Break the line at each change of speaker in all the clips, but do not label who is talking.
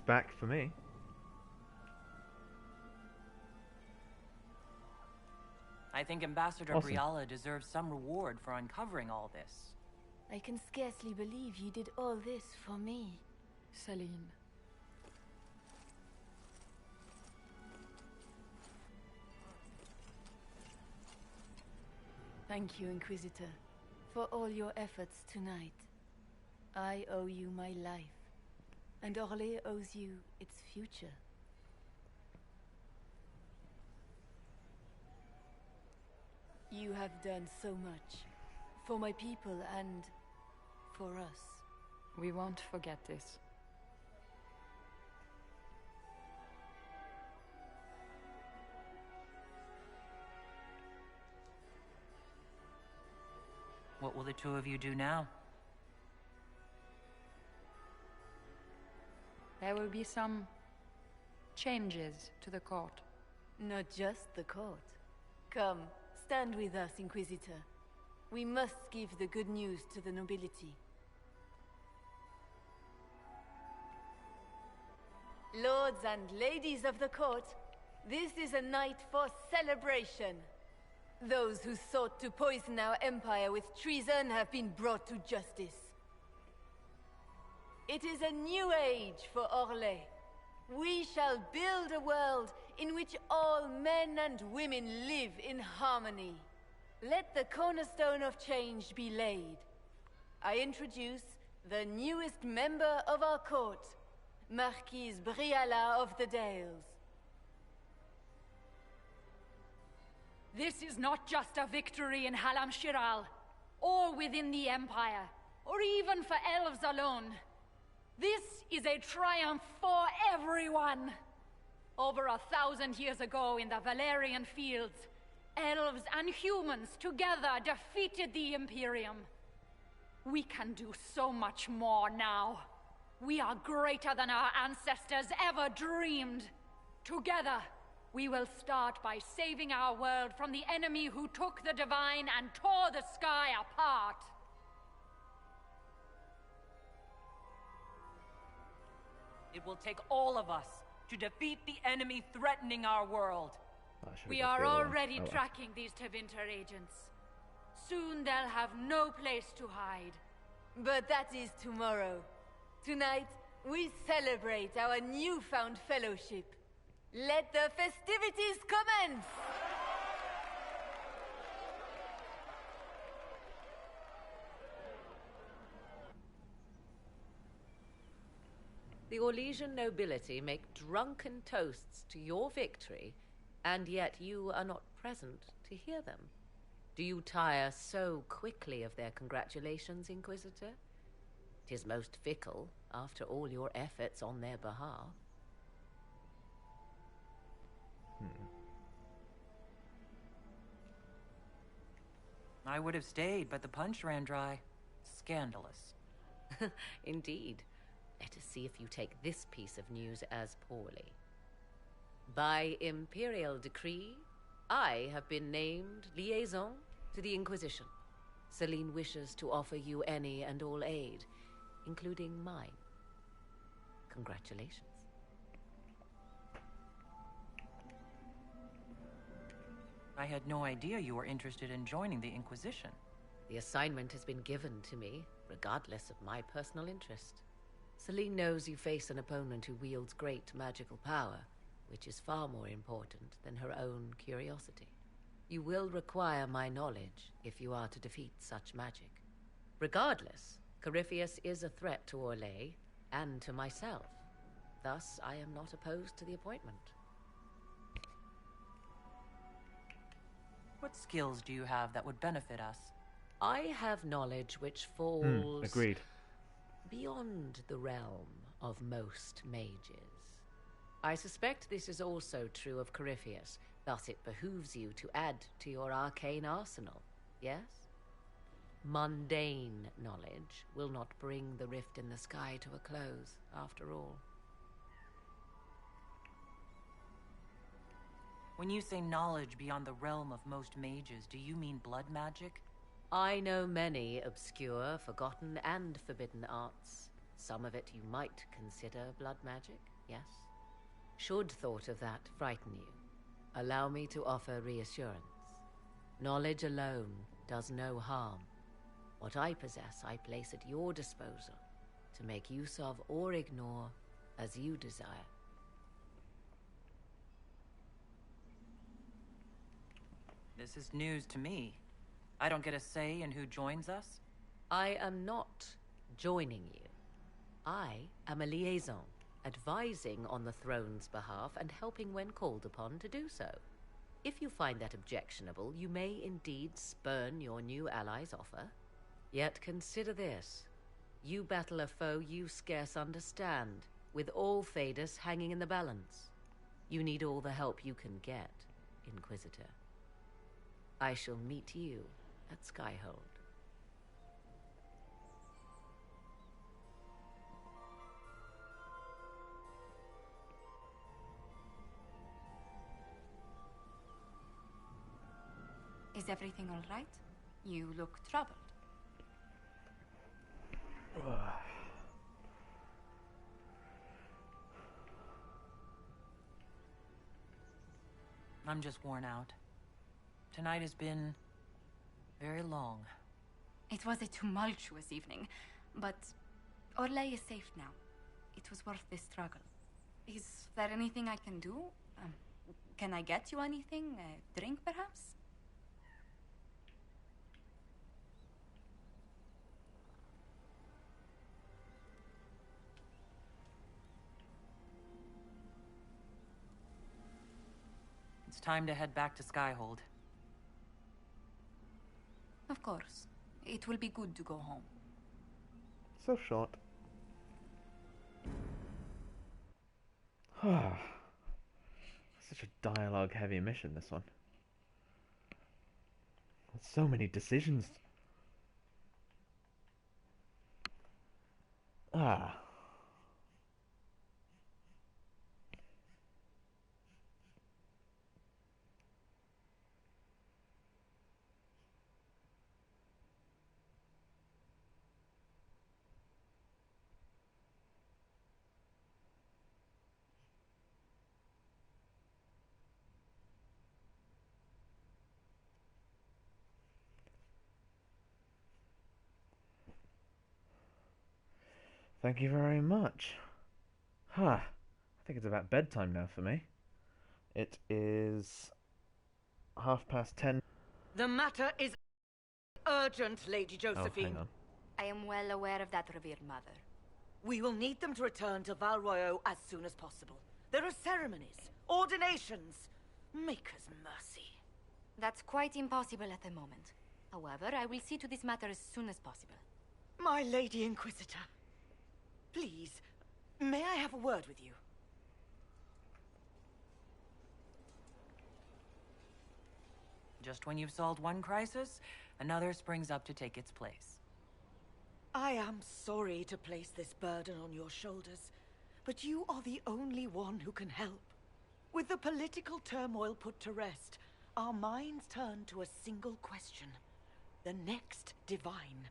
back for me.
I think Ambassador
Awesome.
Briala deserves some reward for uncovering all this.
I can scarcely believe you did all this for me.
Celine.
Thank you, Inquisitor, for all your efforts tonight. I owe you my life, and Orlais owes you its future. You have done so much, for my people and for us.
We won't forget this.
What will the two of you do now?
There will be some changes to the court.
Not just the court. Come, stand with us, Inquisitor. We must give the good news to the nobility. Lords and ladies of the court, this is a night for celebration. Those who sought to poison our empire with treason have been brought to justice. It is a new age for Orlais. We shall build a world in which all men and women live in harmony. Let the cornerstone of change be laid. I introduce the newest member of our court, Marquise Briala of the Dales.
This is not just a victory in Halam Shiral, or within the Empire, or even for elves alone. This is a triumph for everyone! Over 1,000 years ago in the Valerian fields, elves and humans together defeated the Imperium. We can do so much more now. We are greater than our ancestors ever dreamed. Together, we will start by saving our world from the enemy who took the divine and tore the sky apart.
It will take all of us to defeat the enemy threatening our world.
We are already tracking these Tevinter agents. Soon they'll have no place to hide.
But that is tomorrow. Tonight, we celebrate our newfound fellowship. Let the festivities commence!
The Orlesian nobility make drunken toasts to your victory, and yet you are not present to hear them. Do you tire so quickly of their congratulations, Inquisitor? 'Tis most fickle, after all your efforts on their behalf.
I would have stayed, but the punch ran dry. Scandalous.
Indeed. Let us see if you take this piece of news as poorly. By imperial decree, I have been named liaison to the Inquisition. Celine wishes to offer you any and all aid, including mine. Congratulations.
I had no idea you were interested in joining the Inquisition.
The assignment has been given to me, regardless of my personal interest. Celine knows you face an opponent who wields great magical power, which is far more important than her own curiosity. You will require my knowledge if you are to defeat such magic. Regardless, Corypheus is a threat to Orlais and to myself. Thus, I am not opposed to the appointment.
What skills do you have that would benefit us?
I have knowledge which falls...
Agreed.
beyond the realm of most mages. I suspect this is also true of Corypheus, thus it behooves you to add to your arcane arsenal, yes? Mundane knowledge will not bring the rift in the sky to a close, after all.
When you say knowledge beyond the realm of most mages, do you mean blood magic?
I know many obscure, forgotten, and forbidden arts. Some of it you might consider blood magic. yes? Should thought of that frighten you, allow me to offer reassurance. Knowledge alone does no harm. What I possess, I place at your disposal to make use of or ignore as you desire.
This is news to me. I don't get a say in who joins us?
I am not joining you. I am a liaison, advising on the throne's behalf and helping when called upon to do so. If you find that objectionable, you may indeed spurn your new ally's offer. Yet consider this. You battle a foe you scarce understand, with all Thedas hanging in the balance. You need all the help you can get, Inquisitor. I shall meet you at Skyhold.
Is everything all right? You look troubled.
I'm just worn out. Tonight has been very long.
It was a tumultuous evening, but Orlais is safe now. It was worth the struggle. Is there anything I can do? Can I get you anything? A drink, perhaps?
It's time to head back to Skyhold.
Of course. It will be good to go home.
So short. Such a dialogue-heavy mission, this one. So many decisions. Thank you very much. I think it's about bedtime now for me. It is 10:30.
The matter is urgent, Lady Josephine.
Oh, hang on.
I am well aware of that, revered mother.
We will need them to return to Val Royeaux as soon as possible. There are ceremonies, ordinations. Maker's mercy.
That's quite impossible at the moment. However, I will see to this matter as soon as possible.
My Lady Inquisitor. Please, may I have a word with you?
Just when you've solved one crisis, another springs up to take its place.
I am sorry to place this burden on your shoulders, but you are the only one who can help. With the political turmoil put to rest, our minds turn to a single question. The next divine.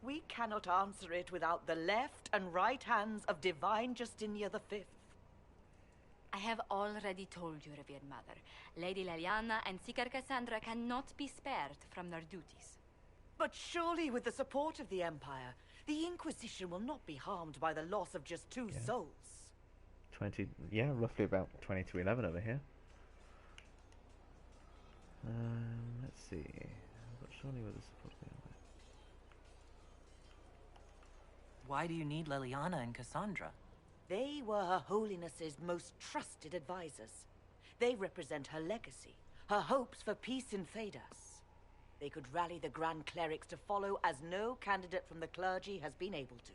We cannot answer it without the left and right hands of Divine Justinia V.
I have already told you, revered mother. Lady Leliana and Seeker Cassandra cannot be spared from their duties.
But surely with the support of the Empire, the Inquisition will not be harmed by the loss of just two souls.
Roughly about 20 to 11 over here. Let's see. But surely with the support of the Empire.
Why do you need Leliana and Cassandra?
They were Her Holiness's most trusted advisors. They represent her legacy, her hopes for peace in Thedas. They could rally the Grand Clerics to follow as no candidate from the clergy has been able to.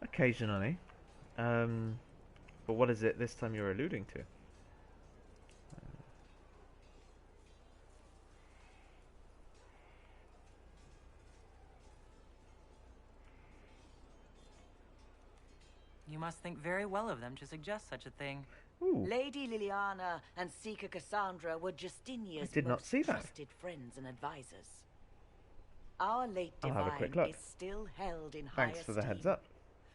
Occasionally. But what is it this time you're alluding to?
You must think very well of them to suggest such a thing.
Ooh.
Lady Liliana and Seeker Cassandra were Justinia's
I did not
most
see that.
trusted friends and advisors. Our late
I'll have a quick
divine
look.
is still held in high
Thanks for the
esteem.
heads up.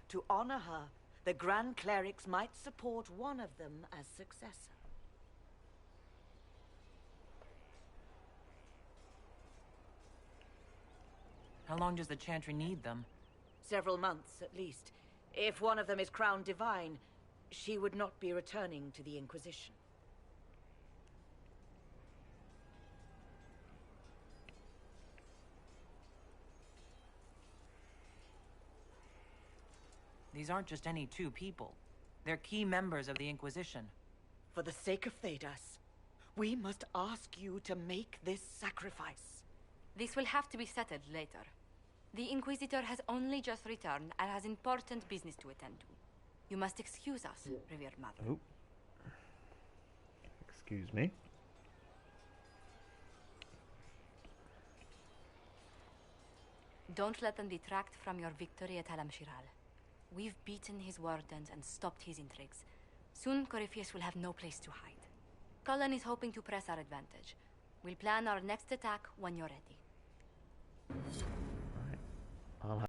To honor her, the Grand Clerics might support one of them as successor.
How long does the Chantry need them?
Several months, at least. If one of them is crowned divine, she would not be returning to the Inquisition.
These aren't just any two people. They're key members of the Inquisition.
For the sake of Thedas, we must ask you to make this sacrifice.
This will have to be settled later. The Inquisitor has only just returned and has important business to attend to. You must excuse us, revered mother.
Oh. Excuse me.
Don't let them detract from your victory at Halam Shiral. We've beaten his wardens and stopped his intrigues. Soon, Corypheus will have no place to hide. Cullen is hoping to press our advantage. We'll plan our next attack when you're ready.
I'll